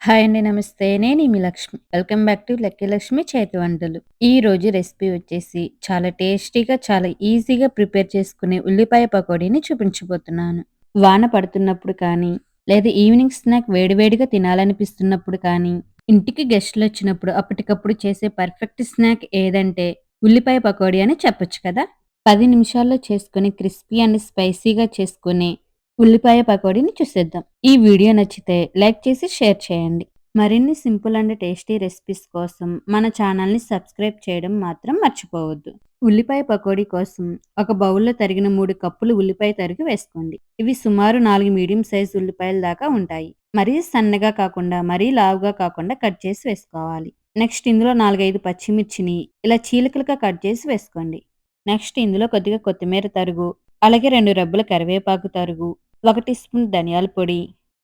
Hi అండి. నమస్తే. నేను మీ Lakshmi. Welcome back to lucky Lakshmi చేతి వంటలు. ఈరోజు రెసిపీ వచ్చేసి చాలా టేస్టీగా, చాలా ఈజీగా ప్రిపేర్ చేసుకునే ఉల్లిపాయ పకోడీని చూపించబోతున్నాను. వాన పడుతున్నప్పుడు కానీ, లేదా ఈవినింగ్ స్నాక్ వేడివేడిగా తినాలనిపిస్తున్నప్పుడు కానీ, ఇంటికి గెస్టులొచ్చినప్పుడు అప్పటికప్పుడు చేసే పర్ఫెక్ట్ స్నాక్ ఏదంటే ఉల్లిపాయ పకోడీ అని చెప్పొచ్చు కదా! 10 నిమిషాల్లో చేసుకొని క్రిస్పీ అండ్ స్పైసీగా చేసుకునే ఉల్లిపాయ పకోడీని చూసేద్దాం. ఈ వీడియో నచ్చితే లైక్ చేసి షేర్ చేయండి. మరిన్ని సింపుల్ అండ్ టేస్టీ రెసిపీస్ కోసం మన ఛానల్‌ని సబ్స్క్రైబ్ చేయడం మాత్రం మర్చిపోవద్దు. ఉల్లిపాయ పకోడీ కోసం ఒక బౌల్‌లో తరిగిన 3 కప్పులు ఉల్లిపాయ తరిగి వేసుకోండి. ఇవి సుమారు 4 మీడియం సైజ్ ఉల్లిపాయల దాకా ఉంటాయి. మరీ సన్నగా కాకుండా, మరీ లావుగా కాకుండా కట్ చేసి వేసుకోవాలి. నెక్స్ట్ ఇందులో 4, 5 పచ్చిమిర్చిని ఇలా చీలికలుగా కట్ చేసి వేసుకోండి. నెక్స్ట్ ఇందులో కొద్దిగా కొత్తిమీర తరుగు, అలాగే 2 రెబ్బల కరివేపాకు తరుగు, 1 టీ స్పూన్ ధనియాల పొడి,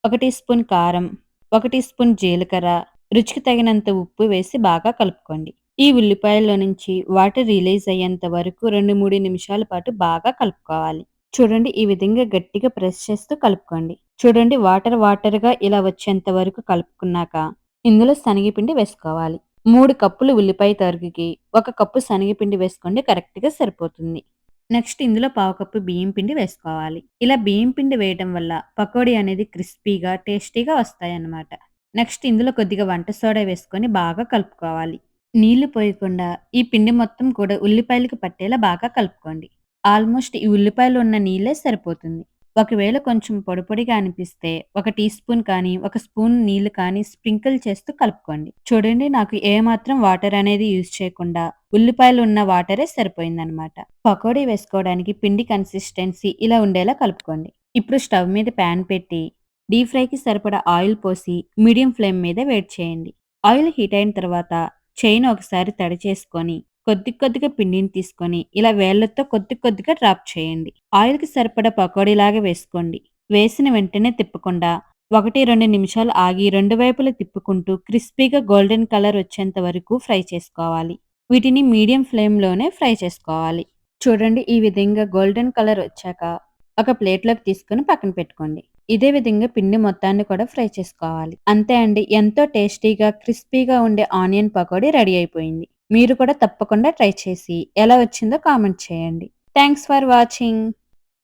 1 టీ స్పూన్ కారం, 1 టీ స్పూన్ జీలకర్ర, రుచికి తగినంత ఉప్పు వేసి బాగా కలుపుకోండి. ఈ ఉల్లిపాయల్లో నుంచి వాటర్ రిలీజ్ అయ్యేంత వరకు 2, 3 నిమిషాల పాటు బాగా కలుపుకోవాలి. చూడండి ఈ విధంగా గట్టిగా ప్రెస్ చేస్తూ కలుపుకోండి. చూడండి వాటర్‌గా ఇలా వచ్చేంత వరకు కలుపుకున్నాక ఇందులో శనగపిండి వేసుకోవాలి. 3 కప్పులు ఉల్లిపాయ తరుగుకి 1 కప్పు శనగపిండి వేసుకోండి కరెక్ట్‌గా సరిపోతుంది. నెక్స్ట్ ఇందులో పావు కప్పు బియ్యం పిండి వేసుకోవాలి. ఇలా బియ్యం పిండి వేయటం వల్ల పకోడీ అనేది క్రిస్పీగా, టేస్టీగా వస్తాయన్నమాట. నెక్స్ట్ ఇందులో కొద్దిగా వంట సోడా వేసుకొని బాగా కలుపుకోవాలి. నీళ్లు పోయకుండా ఈ పిండి మొత్తం కూడా ఉల్లిపాయలకి పట్టేలా బాగా కలుపుకోండి. ఆల్మోస్ట్ ఈ ఉల్లిపాయలో ఉన్న నీళ్ళే సరిపోతుంది. ఒకవేళ కొంచెం పొడి పొడిగా అనిపిస్తే 1 టీ స్పూన్ కానీ, 1 స్పూన్ నీళ్లు కానీ స్ప్రింకిల్ చేస్తూ కలుపుకోండి. చూడండి నాకు ఏమాత్రం వాటర్ అనేది యూజ్ చేయకుండా ఉల్లిపాయలు ఉన్న వాటరే సరిపోయిందనమాట. పకోడీ వేసుకోవడానికి పిండి కన్సిస్టెన్సీ ఇలా ఉండేలా కలుపుకోండి. ఇప్పుడు స్టవ్ మీద ప్యాన్ పెట్టి డీప్ ఫ్రైకి సరిపడా ఆయిల్ పోసి మీడియం ఫ్లేమ్ మీద వేడి చేయండి. ఆయిల్ హీట్ అయిన తర్వాత చెయ్యిని ఒకసారి తడి చేసుకొని కొద్దిగా పిండిని తీసుకొని ఇలా వేళ్ళతో కొద్దిగా డ్రాప్ చేయండి. ఆయిల్‌కి సరిపడా పకోడీలాగా వేసుకోండి. వేసిన వెంటనే తిప్పకుండా 1, 2 నిమిషాలు ఆగి రెండు వైపులా తిప్పుకుంటూ క్రిస్పీగా గోల్డెన్ కలర్ వచ్చేంత వరకు ఫ్రై చేసుకోవాలి. వీటిని మీడియం ఫ్లేమ్‌లోనే ఫ్రై చేసుకోవాలి. చూడండి ఈ విధంగా గోల్డెన్ కలర్ వచ్చాక ఒక ప్లేట్‌లోకి తీసుకొని పక్కన పెట్టుకోండి. ఇదే విధంగా పిండి మొత్తాన్ని కూడా ఫ్రై చేసుకోవాలి. అంతే అండి. ఎంతో టేస్టీగా, క్రిస్పీగా ఉండే ఆనియన్ పకోడీ రెడీ అయిపోయింది. మీరు కూడా తప్పకుండా ట్రై చేసి ఎలా వచ్చిందో కామెంట్ చేయండి. Thanks for watching.